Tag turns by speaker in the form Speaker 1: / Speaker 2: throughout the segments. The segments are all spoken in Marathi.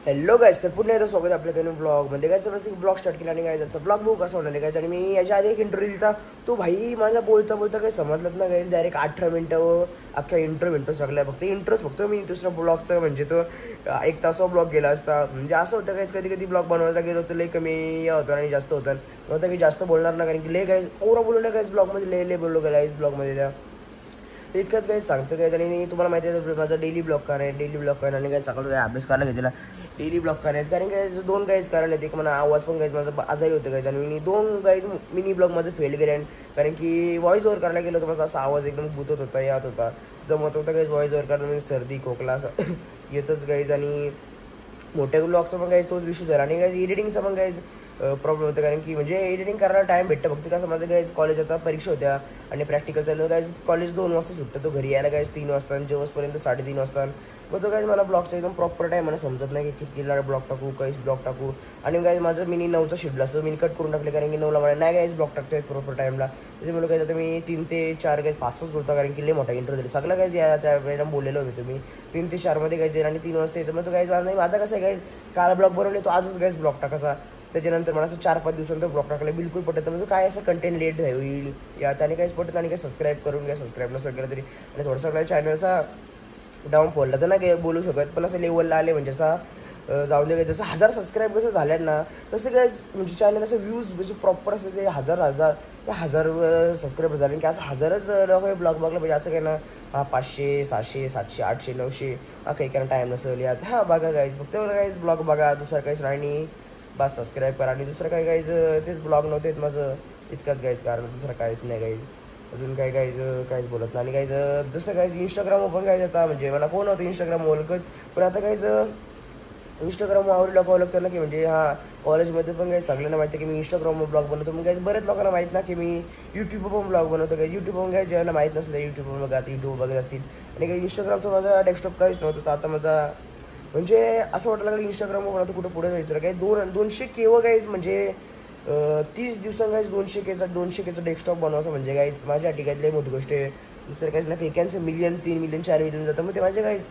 Speaker 1: हॅलो गाईज, तर पुन्हा एकदा स्वागत आपल्या नवीन ब्लॉगमध्ये. काय तर ब्लॉग स्टार्ट केला आणि काय त्याचा ब्लॉग बघू कसा होणार आहे. आणि मी याच्या आधी एक इंटरव्ह्यू दिला, तो भाई माझा बोलता बोलता काही समजलंच ना गाईज. डायरेक्ट 18 मिनिटं अख्खा इंट्रो सगळा फक्त मी दुसरा ब्लॉगचा म्हणजे तो 1 तासाचा ब्लॉग गेला असता. म्हणजे असं होतं गाईज, कधी कधी ब्लॉग बनवायला गेलो तर लई कमी होतं आणि जास्त होतं नव्हतं की जास्त बोलणार ना, कारण की लय गाईज ओरा बोलू नये गाईज ब्लॉगमध्ये लय बोललो गेला ब्लॉगमध्ये त्या इतकंच काही सांगतो काय. आणि तुम्हाला माहिती आहे माझा डेली ब्लॉग कारण आहे, डेली ब्लॉग कारण आणि काय सकाळी काय अभ्यास करायला घेतलेला डेली ब्लॉग कारण कारण काय 2 गाईज कारण आहेत. एक मला आवाज पण गाईज माझा आजारी होतं गाईज आणि मी 2 गाईज मिनी ब्लॉग माझं फेल गेले. कारण की व्हॉइस ओव्हर करायला गेलो तर माझा असा आवाज एकदम गुतत होता, याद होता, जमत होता गाईज व्हॉइस ओव्हर करायला. म्हणजे सर्दी खोकला असं येतच गाईज. आणि मोठ्या ब्लॉगचा पण गाईज तोच इश्यू झाला. आणि गाईज एडिटिंगचा पण गाईज प्रॉब्लेम होता, कारण की म्हणजे एडिटिंग करायला टाइम भेटतं फक्त कसं माझं गाईज कॉलेज आता परीक्षा होत्या आणि प्रॅक्टिकल चालू गाईज. कॉलेज 2 वाजता सुटतं, तो घरी यायला गाईज 3 वाजता आणि जेवसपर्यंत 3:30 वाजता. मग तो गाईज मला ब्लॉगचा एकदम प्रॉपर टाईम मला समजत नाही की कितीला ब्लॉग टाकू, काहीच ब्लॉग टाकू. आणि गाईज माझं मिनी 9चा शेड्यूल असं मी कट करून टाकले, कारण की 9ला मला नाही गाईज ब्लॉग टाकतो प्रॉपर टाईमला. त्याच्यामुळे काय आता मी 3 ते 4 गाईज 5 बोलतो, कारण की लय मोठा इंटरव्ह्यू दिला सगळं गाईज या त्या वेळेला बोललेलो होतो तुम्ही 3 ते 4 मध्ये गाईज आणि 3 वाजता येतं. मग तो गाईज नाही माझा कसं आहे गाईज, काल ब्लॉग बनवले तो आजच गाईज ब्लॉग टाकायचा. त्याच्यानंतर मला असं 4-5 दिवसानंतर ब्लॉग टाकला बिलकुल पटत. म्हणजे काय असं कंटेंट लेट होईल या त्याने काहीच पटत. आणि काय सबस्क्राईब करून घ्या, सबस्क्राईब नसेल केलं तरी. आणि थोडंसं आपल्या चॅनल असा डाऊन फोडला तर नाही बोलू शकत, पण असं लेवलला आले म्हणजे असा जाऊन दे. जसं 1000 सबस्क्राईब कसं झाल्यात ना तसं काय म्हणजे चॅनल असं व्ह्यूज म्हणजे प्रॉपर असं ते 1000 सबस्क्राईबर झाले की असं 1000च लोक ब्लॉग बघलं पाहिजे असं काय ना. 500, 600, 700, 800, 900 काही कारण टाईम नसेल यात. हां बघा गाईज, फक्त गाईज ब्लॉग बघा, दुसरं काहीच नाही. बस सबस्क्राईब करा. आणि दुसरं काही गाईज तेच ब्लॉग नव्हते माझं, इतकंच गाईज कारण दुसरं काहीच नाही गाईज. अजून काही गाईज काहीच बोलत नाही. आणि गाईज जसं गाईज इंस्टाग्रामवर पण गाईज आता म्हणजे मला कोण होतं इंस्टाग्राम ओळखत, पण आता गाईज इंस्टाग्रामवर आवडीला ओळखतं ना की म्हणजे हा कॉलेजमध्ये पण काही सगळ्यांना माहिती की मी इंस्टाग्रामवर ब्लॉग बनवतो. मग काही बऱ्याच लोकांना माहीत ना की मी यूट्यूबवर पण ब्लॉग बनवतो. काही यूट्यूबवर काही ज्यांना माहीत नसलं यूट्यूबवर बघा, आता यूट्यूब बघत असतील. आणि काही इंस्टाग्रामचं माझा डेस्कटॉप काहीच नव्हतं, तर आता माझा म्हणजे असं वाटायला लागलं इंस्टाग्रामवर बनवतो कुठं पुढे जायचं काही 200 केवं गाईज म्हणजे 30 दिवसांना गाईज 200Kचा डेस्कटॉप बनवायचं म्हणजे गाईज माझ्या ठिकाणी लई मोठी गोष्ट आहे. दुसरं काहीच ना एकांचं मिलियन, 3 मिलियन, 4 मिलियन जातं. मग ते माझे गाईज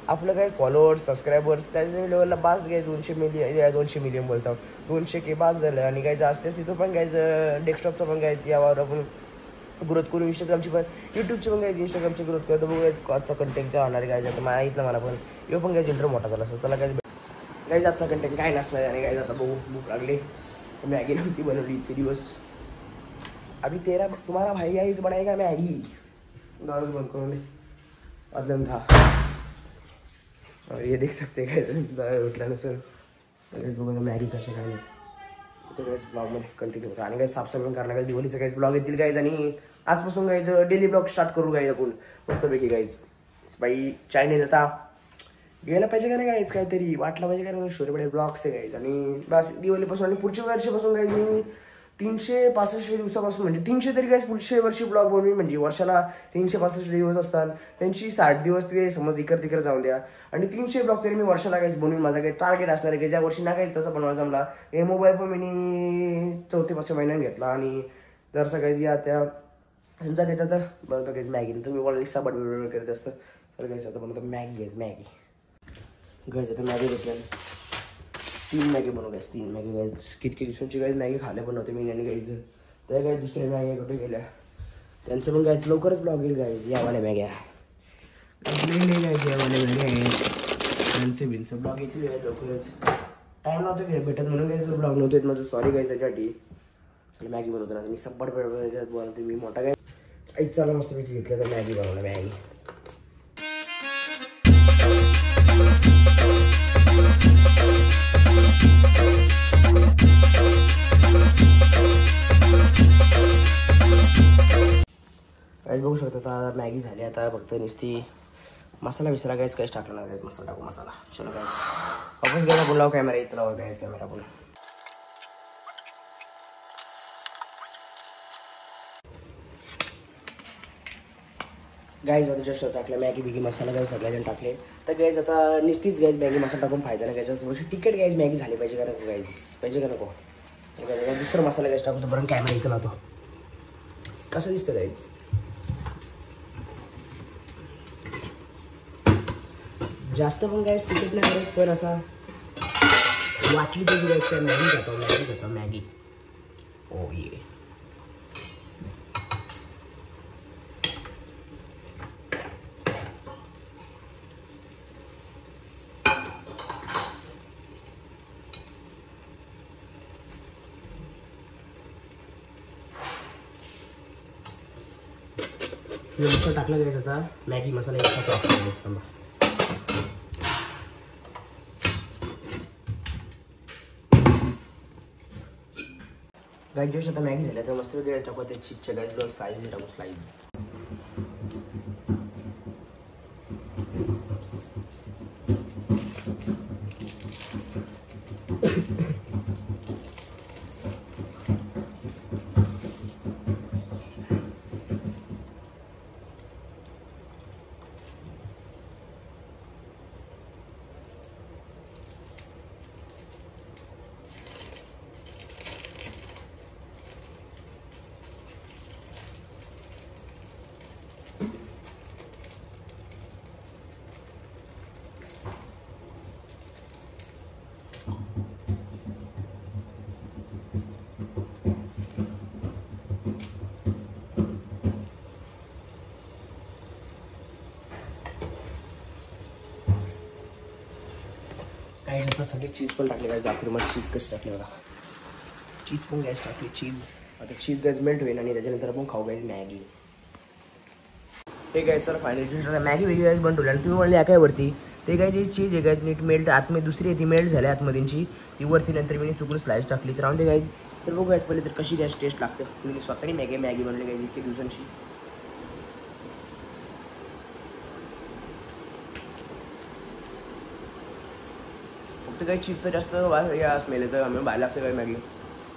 Speaker 1: आपलं काय फॉलोअर्स, सबस्क्रायबर्स त्याच्या लेवलला बास गाईज 200 मिलियन बोलतो 200K बास झालं. आणि गाईज असतेच तिथं पण गाईज डेस्कटॉपचं पण गाईज यावर आपण ग्रोथ करू, इंस्टाग्रामची पण यूट्यूबची पण गाईज इंस्टाग्रामची ग्रोथ करतो. बघू गाईज आजचा कंटेंट काय होणार आहे गाईज. आता माहितलं मला पण यो पण गाईज इंटरव्ह्यू मोठा झाला असं. चला गाईज आजचा कंटेंट काय नसणार. आणि गाईज आता बघू भूक लागली, मॅगी नव्हती बनवली इतके दिवस. अभी तुम्हाला भाई गाईज बनाएगा मॅगी. दारूच बंद करून दे अदलन था. ये देख सकते काय उठला नसेल बघा मॅगी कशा काय नाही ते गाईज ब्लॉगमध्ये कंटिन्यू होतं. आणि काही साफसफाई करणार काही दिवाळीचं काहीच ब्लॉग येतील गाईज. आणि आजपासून गाईज डेली ब्लॉग स्टार्ट करू गाईज आपण मस्तपैकी गाईज. बाई चॅनल आता गेला पाहिजे का नाही गाईज, काहीतरी वाटलं पाहिजे का नाही शोरेपडे ब्लॉग्स आहे गाईज. आणि बस दिवाळीपासून आणि पुढच्या वर्षापासून गाईज मी 365 दिवसापासून म्हणजे 300 तरी गाईज पुढच्या वर्षी ब्लॉग बनवून. म्हणजे वर्षाला 365 दिवस असतात, त्यांची 60 दिवस ते समज इकडे तिकडे जाऊन द्या. आणि 300 ब्लॉग तरी मी वर्षाला काहीच बनवून माझा काही टार्गेट असणार आहे की ज्या वर्षी ना काही तसं बनवायचा जमला. हे मोबाईल पण मी 4-5 महिन्यात घेतला. आणि जर काही या त्या समजा त्याच्यात बनवतो काहीच मॅगी, तुम्ही ऑलरेडी सपाट वेळ करत असतं तर काहीच आता बनवतो मॅगी घरच्या तर मॅगी घेतल्या 3 मॅगी बनवल्यास 3 मॅगी गाईज. किती दिवसांची गाईज मॅगी खाल्या बनवते मी. आणि गाईज त्या काही दुसऱ्या मॅग्या कुठे गेल्या त्यांचं पण गाईज लवकरच ब्लॉग येईल गाईज. यावाल्या मॅग्या नाही गाईज, यावाल्या मॅग्या आहेत त्यांचे बिनचं ब्लॉग येतील लवकरच. टाईम नव्हतं भेटत म्हणून गाईज ब्लॉग नव्हते माझं, सॉरी गाईज त्याच्यासाठी. चला मॅगी बनवतो ना मी सब्बट बनवते मी मोठा काय आईच. चला मस्तपैकी घेतलं तर मॅगी बनवलं मॅगी. गाईज बघू शकता आता मॅगी झाली. आता फक्त नुसती मसाला विसरा गाईज काहीच टाकला नाही गाईज. मसाला टाकू मसाला. चलो गाईज वापस गेला आपण लाव कॅमेरा इथं लावा गाईज कॅमेरा आपण. गाईज आता जस्ट टाकलं मॅगी बिगी मसाला गाईज सगळ्याजण टाकले. तर गाईज आता निश्चित गाईज मॅगी मसाला टाकून फायदा नाही गाईज. थोडीशी तिखट गाईज मॅगी झाली पाहिजे का नको गाईज, पाहिजे का नको. दुसरा मसाला गाईज टाकतो बरं कॅमेरा इथं लावतो. कसं दिसतं गाईज जास्त पण काय तिकीट नाही करत, पण असा वाटली तर मॅगी घेतो मॅगी. ओ ये मसाला टाकला जायचा. आता मॅगी मसाला एकसाथ वापरायचा. गाईस जस्ट आता मॅगी झाल्या तर मस्त वगैरे टाकू ते चीजच्या गाईस 2 स्लाइस टाकू स्लाइस. काही नंतर सगळे चीज पण टाकले गाईस. दाखवतो मग चीज कशी टाकली बघा. चीज पण गॅस टाकली. चीज आता चीज गॅस मेल्ट होईल आणि त्याच्यानंतर आपण खाऊ गाईस Maggi. Hey guys sir finally Maggi वेगळी गाईस बनवली आणि तुम्ही म्हणले काय वरती ते काय जी चीज आहे गाईस नीट मेल्ट आतमध्ये दुसरी ती मेल्ट झाली आतमध्येची ती वरती नंतर मी चुकून स्लाइस टाकली. तर राहून दे गाईस. तर बघू गाईस पहिले तर कशी गॅस टेस्ट लागते. तुम्ही स्वतःनी मॅगी बनवली गाईस इतकी दिवसांची. फक्त काही चीजचं जास्त स्मेल येतं. आम्ही बाहेर लागतं काही मॅगी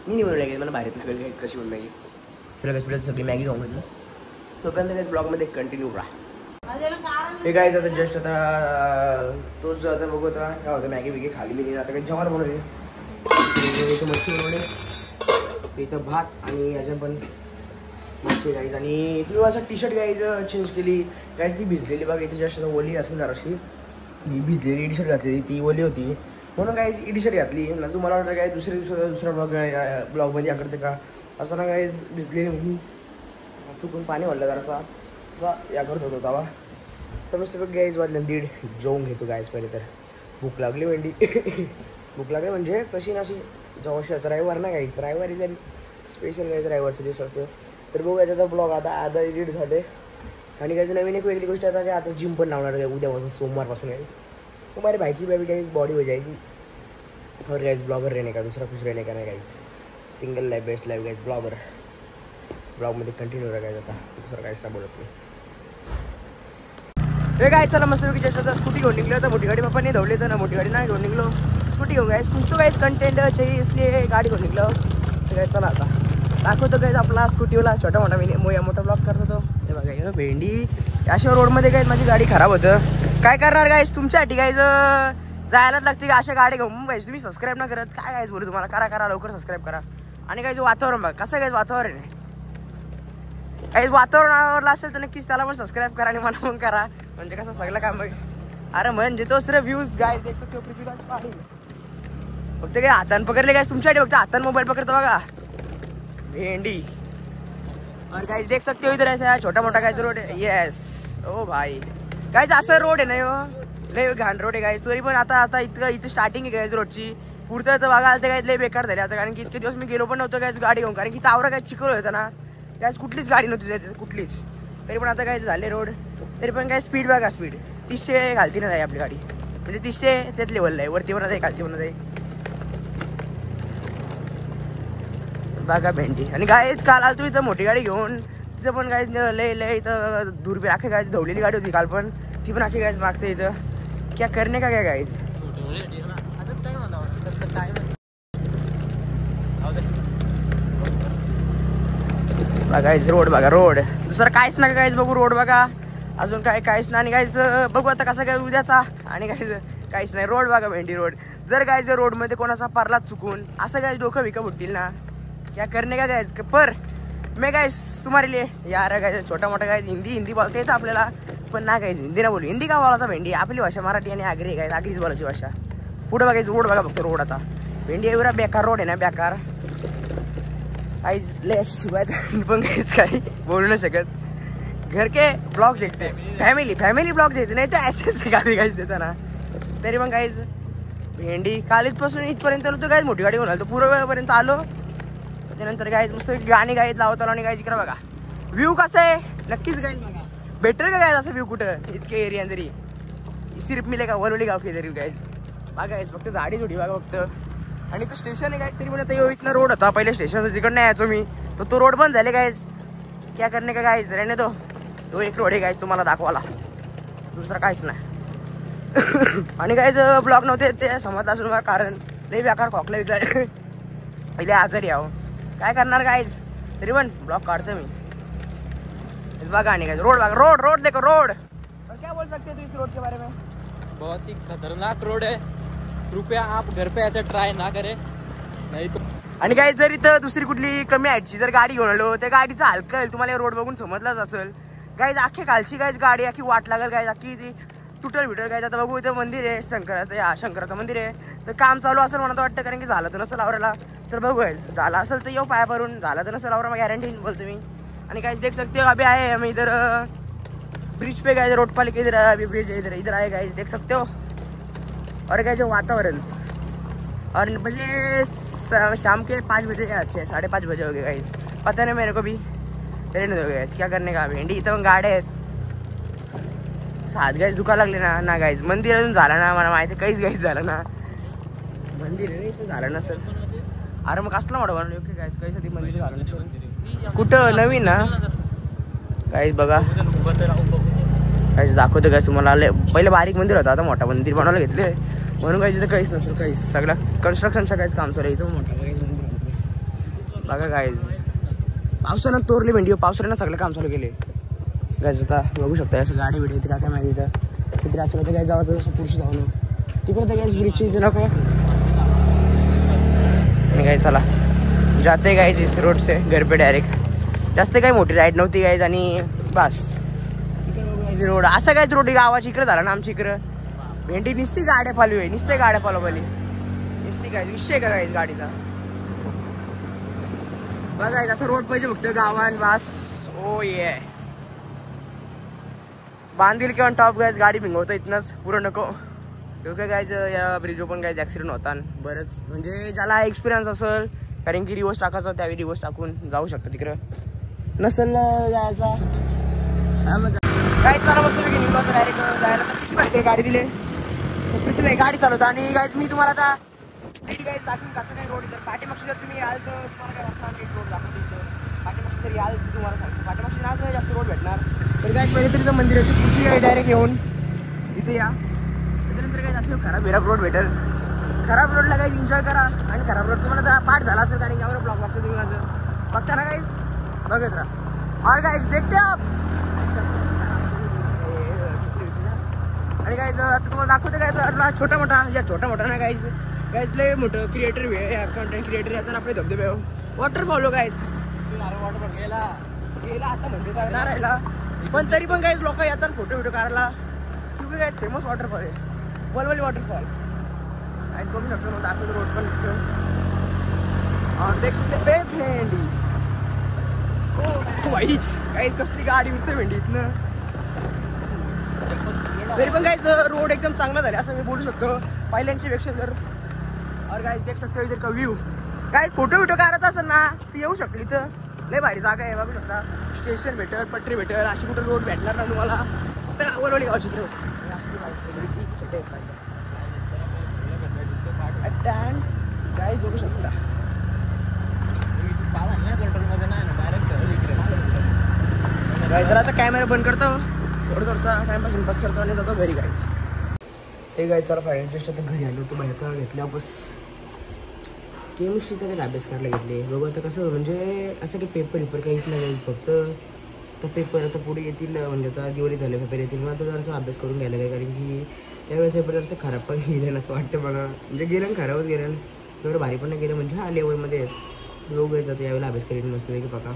Speaker 1: मी नाही बनवली. मला बाहेर येतं कशी बनवली मॅगी. चला गाईस पहिले सगळी मॅगी खाऊन घेतलं. तोपर्यंत गाईस ब्लॉगमध्ये कंटिन्यू राहा. हे गाईस आता जस्ट आता तोच आता बघू आता काय होतं. मॅगी वेगळी खाली मी आता काही जेवण बनवले. इथं मच्छी बनवले. इथं भात आणि याच्यात पण मच्छी गाईज. आणि तुम्ही असं टी शर्ट गाईज चेंज केली गाईज ती भिजलेली बघा. इथे जस्ट ओली असेल जराशी भिजलेली टी शर्ट घातलेली ती ओली होती म्हणून गाईज टी शर्ट घातली ना. तुम्हाला वाटतं काय दुसऱ्या ब्लॉगमध्ये करते का असं ना गाईज भिजलेली म्हणून चुकून पाणी वाढलं जरासा असा या करत होतो तवा. तर मस्त गाईज वाजल्या 1:30 जेवून घेतो गाईज. पहिले तर भूक लागली वेंडी. भूक लागली म्हणजे तशी नशी जवळशी रविवार ना गाईज. रविवारी जरी स्पेशल गाईज रविवारचा दिवस असतो. तर बघू याचा ब्लॉग आता आधा एडिट झाले. आणि गाईज नवीन एक वेगळी गोष्ट आता काय आता जिम पण लावणार आहे उद्यापासून सोमवारपासून गाईज. तुम्हारे भाई की बेबी गाइस बॉडी हो जाएगी. और गाइस ब्लॉगर रहने का दूसरा कुछ रहने का नहीं guys. Single life best life guys. Blogger ब्लॉगमध्ये कंटिन्यू रहा गाइस. आता दुसरं काहीच नाही बोलत मी. हे गाइस चला मस्त पैकी आता स्कूटी घेऊन निघलो. तर मोठी गाडी पप्पांनी धावली तर ना मोठी गाडी नाही घेऊन निघलो. स्कूटी घेऊन गाइस कुछ तो गाइस कंटेंट चाहिए इसलिए गाडी घेऊन निघलो. तर गाइस चला आता दाखवतो गाइस आपला स्कूटीवाला छोटा मोठा मी मोठा ब्लॉग करतो तो. हे बघा हे भेंडी अशा रोडमध्ये गाइस माझी गाडी खराब होतं. काय करणार गाईस तुमच्यासाठी गाईज जायलाच लागते का अशा गाडी घेऊन पाहिजे. तुम्ही सबस्क्राईब ना करत काय गाईज बोलू तुम्हाला. करा लवकर सबस्क्राईब करा. आणि गाईज वातावरण बघा कसं गाईज वातावरण आहे. गाईज वातावरण आवडलं असेल तर नक्कीच त्याला पण सबस्क्राईब करा आणि मला पण करा. म्हणजे कसं सगळं काम बघ. अरे म्हणजे तो सिर्फ व्ह्यूज गाईज देख सकते हो. फक्त काही हातान पकडले गाईज तुमच्यासाठी फक्त हातान मोबाईल पकडतो बघा भेंडी. और गाईज देख सकते हो इधर ऐसा छोटा मोठा गाईज रोड है. येस ओ भाई गाईज असं रोड आहे नाही हो लय घाण रोड आहे गाईज. तरी पण आता इथं स्टार्टिंग आहे गाईज रोडची. पुढचं तर बघा आलं तर गाईज लय बेकार झाले आता. कारण की इतके दिवस मी गेलो पण नव्हतो गाईज गाडी घेऊन. कारण की तावरा काय चिखल होतं ना गाईज कुठलीच गाडी नव्हती जायचं कुठलीच. तरी पण आता गाईज झाले रोड. तरी पण काय स्पीड बघा स्पीड 300 घालती ना जाई आपली गाडी. म्हणजे 300 त्याच लेवलला आहे. वरती म्हणा जाई खालती म्हणा जाई बघा भेंडी. आणि गाईज काल आलो तू इथं मोठी गाडी घेऊन. तिथं पण गाईज लय इथं दूर आखे गाईज धवलेली गाडी होती काल पण. ती पण आखी गाईज मागते इथं क्या करणे का काय गाईज. गाईज रोड बघा रोड दुसरं काहीच ना गाईज बघू. रोड बघा अजून काहीच नाही. आणि गाईज बघू आता कसं काय उद्याचा. आणि गाईज काहीच नाही. रोड बघा भेंडी रोड. जर गाईज रोडमध्ये कोणाचा पारलाच चुकून असं गाईज डोकं विका फुटतील ना क्या करणे का गाईज. पर मैं गाइस तुम्हारे लिए यार गाइस छोटा मोठा गाइस हिंदी बोलते येतं आपल्याला. पण ना काही हिंदी ना बोलू. हिंदी का बोलायचा भेंडी, आपली भाषा मराठी आणि आगरी काय आगरीच बोलायची भाषा. पुढे बघायचं रोड बघा फक्त रोड. आता भेंडी एवढा बेकार रोड आहे ना, बेकार काहीच लय शिवाय पण काहीच काही बोलू नाही शकत. घर के ब्लॉग देखते फॅमिली ब्लॉग देते नाही तर ऐसे गाडी काहीच देता ना. तरी पण काहीच भेंडी कॉलेजपासून इथपर्यंत नव्हतं काहीच मोठी गाडी घेऊन आलो. पूर्ण वेळपर्यंत आलो त्यानंतर काहीच मस्त गाणी गायत लावत आलो आणि काहीच करा बघा. व्ह्यू कसं आहे नक्कीच गाईज बघा. बेटर का काय असं व्ह्यू कुठं इतके एरिया तरी सिर्फ मिले का वरवली गाव के तरी गाईज बघा. गाईज फक्त झाडी जोडी बघा फक्त. आणि तो स्टेशन आहे गाईज तरी पण आता इथनं रोड होता पहिले स्टेशन तिकडनं यायचो मी. तो रोड बंद झाले गाईज. क्या करणे का गाईज रहने तो एक रोड आहे गाईज तुम्हाला दाखवाला, दुसरा काहीच नाही. आणि काहीच ब्लॉक नव्हते ते समजत असून मला कारण लई बेकार खोकला विकला पहिले आजारी आहो काय करणार गाईज. तरी पण ब्लॉक काढतो मी. बघा आणि रोड बघा रोड देखो रोड. क्या बोल सकते हो इस रोड के बारे में?
Speaker 2: बहुत ही खतरनाक रोड है, कृपया आप घर पे ऐसे ट्राई ना करें नहीं तो.
Speaker 1: आणि काही जर इथं दुसरी कुठली कमी हाईटची जर गाडी घेऊन आलो त्या गाडीचा हलकल तुम्हाला रोड बघून समजलाच असेल. गाईज अख्खी कालची गाईज गाडी अख्खी वाट लागेल गाईज अख्खी ती तुटल बिटल गाईज. आता बघू इथं मंदिर आहे शंकराचं मंदिर आहे तर काम चालू असेल मला तर वाटतं कारण की झालं तर नसेल आवरायला तर बघू झालं असेल तर येऊ पाया भरून, झालं तर नसेल आवरा मग गॅरंटी बोलतो मी. आणि गाइस देख सकते हो अभी आए हम इधर ब्रिज पे गए रोड पाल के इधर अभी ब्रिज इधर आए गाइस देख सकते हो. और गाइस जो वातावरण और बजे शाम के 5 बजे अच्छे 5:30 बजे हो गए गाइस. पता नहीं मेरे को भी ट्रेन हो गया क्या करने का. भेंडी इथं गाड्या आहेत सात गाईज दुखा लागले ना गाईज. मंदिर अजून झालं ना मला माहिती काहीच गाईज झालं ना. मंदिर इथं झालं नसेल. अरे मग कसलं मोठं बनवलं ओके गाईज काहीच मंदिर झालं नसेल कुठं नवीन ना काहीच बघा. काहीच दाखवतो काय तुम्हाला. पहिले बारीक मंदिर होतं आता मोठा मंदिर बनवायला घेतले म्हणून काही तिथं काहीच नसेल. काहीच सगळं कन्स्ट्रक्शनचं काहीच काम चालू आहे इथं मोठं काहीच मंदिर बघा गाईज. पावसानं तोरली भेंडी पावसानं सगळं काम चालू केले गाईज. आता बघू शकता असं गाडी भेटी येते काय माहिती इथं किती असं तर काय जावं तसं पुरुष जाऊन तिकडं तर काहीच ब्रिजची इथे नको. आणि काय चला जाते गाईज इस रोड से घर पे डायरेक्ट. जास्त काही मोठी राईड नव्हती गाईज आणि बस रोड असं काहीच रोड गावाची इकडं झाला ना आमच्या इकडं. भेंडी निसती गाड्या फालू आहे निसते गाड्या फालो पाली निसती काय विषय का गाईज गाडीचा बघायच असं रोड पाहिजे फक्त गावान बस. ओ ये बांधील किंवा टॉप गाईज गाडी भिंगवतं इथनंच पुरं नको क्योंकि गाईज या ब्रिजवर पण गाईज ॲक्सिडेंट होता बरंच. म्हणजे ज्याला एक्सपिरियन्स असेल कारण की रिवर्स टाकायचं त्यावेळी रिवर्स टाकून जाऊ शकतं तिकडं नसेल जायचा काय चालू मस्त निघलो होतं डायरेक्ट जायला तर किती पाहिजे गाडी दिले पृथ्वी गाडी चालवतं. आणि गाईज मी तुम्हाला आता गाईज दाखवून कसं काय रोड जर पाठीमागशी जर तुम्ही याल तर तुम्हाला काय वाटणार रोड दाखवतो पाठीमागशी जर याल तुम्हाला सांगतो पाठीमागशी ना जास्त रोड भेटणार. तर गाईज पहिले तरी मंदिराची खुशी आहे डायरेक्ट येऊन इथे या त्याच्यानंतर काय जास्त खराब रोड भेटेल. खराब रोडला काही एन्जॉय करा आणि खराब रोड तुम्हाला पाठ झाला असेल कारण यावर ब्लॉग बघतो तुम्ही माझं बघता ना गाईज बघत राहा. और गाईज देखते आप आणि गाईज आता तुम्हाला दाखवते काय छोटा मोठा ना गाईज गाईज लय मोठं क्रिएटर कंटेंट क्रिएटर याचा आपले धबधबे वॉटरफॉल गाईज गेला आता म्हणजे राहिला पण तरी पण गाईज लोक येतात फोटो काढायला क्योंकि गाईज फेमस वॉटरफॉल आहे वलवली वॉटरफॉल. गाईज बघू शकतो मग दाखवतो रोड पण देख सकते भेंडी भाई गाईज कसली गाडी उठते भेंडी इथनं. तरी पण गाईज रोड एकदम चांगला झाला असं मी बोलू शकतो पहिल्यांच्या पेक्षा जर. और गाईज देख सकते हो इधर का व्यू गाईज फोटो काढत असेल ना ती येऊ शकली इथं लय भारी जागा आहे बघू शकता. स्टेशन भेटेल पटरी भेटेल अशी कुठं रोड भेटणार ना तुम्हाला तर वरवली गावची रोड गाईज बघू शकता. जरा आता कॅमेरा बंद करतो थोडंसा टाइमपास करतो आणि जातो घरी गाईज. हे गाईज चला फायनल आता घरी आलो होतो बाहेर घेतल्या बस केमिस्ट्रीचा काही अभ्यास करायला घेतले बघू आता कसं म्हणजे असं काही पेपर काहीच नाही गाईज फक्त तर पेपर आता पुढे येतील म्हणजे आता दिवाळी झाले पेपर येतील मग आता जरासा अभ्यास करून घ्यायला काय कारण की त्यावेळेस पेपर जरासं खराब पण गेलं असं वाटतं बघा म्हणजे गेलं खराबच गेलं एवढं भारी पण नाही गेलं म्हणजे हा लेवलमध्ये लोक जातं यावेळेला अभ्यास करेन मस्त की बघा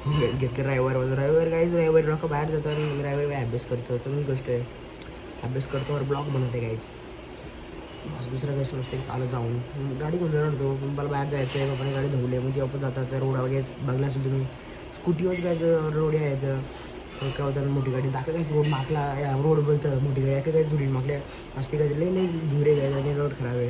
Speaker 1: घेतलं रविवार गाईज. रविवारी लोक बाहेर जातात आणि रविवारी अभ्यास करतो. चांगली गोष्ट आहे. अभ्यास करतो और ब्लॉग बनवते गाईज. दुसरं काही नसते चालत जाऊन गाडी घेऊन जाणार होतो. मला बाहेर जायचं आहे. बाबाने गाडी धवली मग ती वापस जातात रोड वगैरे बघला असेल तुम्ही. स्कूटीवर जायचं रोड आहेत काय होतं मोठी गाडी दाखव काय रोड मागला रोड बोलतं मोठी गाडी काय धुरी मागल्या असते काय लई धुरे गायचं आणि रोड खराब आहे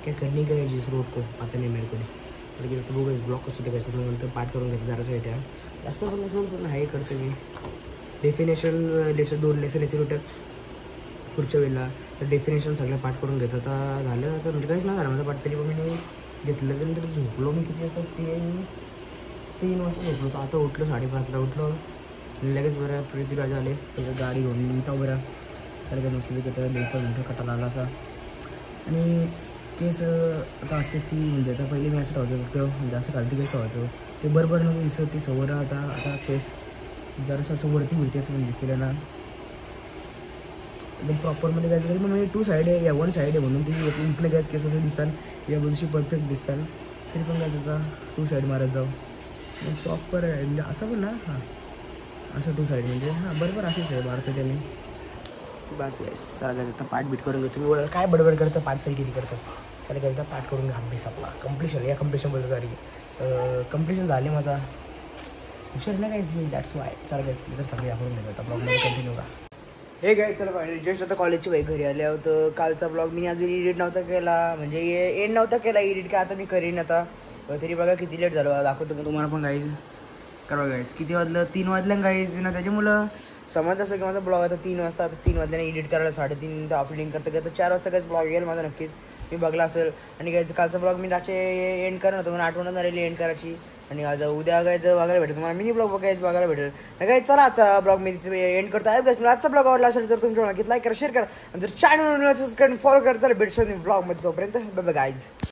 Speaker 1: काय करणी करायची रोड को पाहता नाही मेरे कडे तू बघ ब्लॉक कसं होतं कसं नंतर पाठ करून घेतं जरासं आहे त्या जास्त पण नसून पण हे करतं मी. डेफिनेशन लेसन 2 लेसन येते रोट पुढच्या वेळेला तर डेफिनेशन सगळं पाठ करून घेतं. आता झालं तर म्हणजे काहीच नाही झालं माझं पाठ तरी पण मी घेतलं त्यानंतर झोपलो मी किती वाजता 3 वाजता झोपलो. तर आता उठलो 5:30ला उठलो लगेच बरं पृथ्वीराज आले त्याचं गाडी घेऊन लिहिता बरं सारखं नसलं की त्याला लिहिता मोठं कटाला आला असा आणि केस आता असतेच ती म्हणजे आता पहिले मी असं ठेवायचं फक्त जास्त खालती केस ठेवायचं ते बरोबर नको दिसत ती सवय आता केस जरासं असं वरती मिळते असं म्हणजे केलं ना एकदम प्रॉपरमध्ये काय तरी पण म्हणजे 2 साईड आहे या 1 साईड आहे म्हणून ती इकडे गॅस केस असं दिसतात या बाजूशी परफेक्ट दिसतात तरी पण काय त्याचा 2 साईड मारत जाऊ प्रॉपर आहे म्हणजे असं पण ना हां असं 2 साईड म्हणजे हां बरोबर असेच आहे मारतं त्याने बस सगळं आता पाठ बीट करून घेतो तुम्ही काय बडबड करतं पाठ तरी किती करतं त्याला काय पाठ करून घ्या अभ्यास आपला कम्प्लिशन बोलतो सॉरी कम्प्लिशन झाले माझा हुशार नाही काहीच मी दॅट्स वाय चालेल तर सगळे आपण घेतो आता ब्लॉगमध्ये कंटिन्यू का. हे काय चला फायनली जस्ट आता कॉलेजची बाई घरी आले होतं. कालचा ब्लॉग मी अजून एडिट नव्हता केला म्हणजे एंड नव्हता केला एडिट काय आता मी करीन आता तरी बघा किती लेट झालं दाखवतो मी तुम्हाला पण गाईज करा गाईज किती वाजलं 3 वाजल्या गाईज ना त्याच्यामुळं समज असं की माझा ब्लॉग आता 3 वाजता आता 3 वाजल्याने एडिट करायला 3:30 अपलोडिंग करता 4 वाजता काहीच ब्लॉग येईल माझा नक्कीच मी बघला असेल आणि काय कालचा ब्लॉग मी त्याचे एंड करणार होतो म्हणून आठवण झालेली एंड करायची आणि आज उद्या गायचं बघायला भेटेल तुम्हाला मिनी ब्लॉग बघायला भेटेल नाही काय चला आजचा ब्लॉग मी एंड करतो आहे मला आजचा ब्लॉग आवडला असेल तर तुमच्या लाईक करा शेअर करा जर चॅनल सबस्क्राईब फॉलो करा चला भेटतो ब्लॉगमध्ये तोपर्यंत बाय गाईज.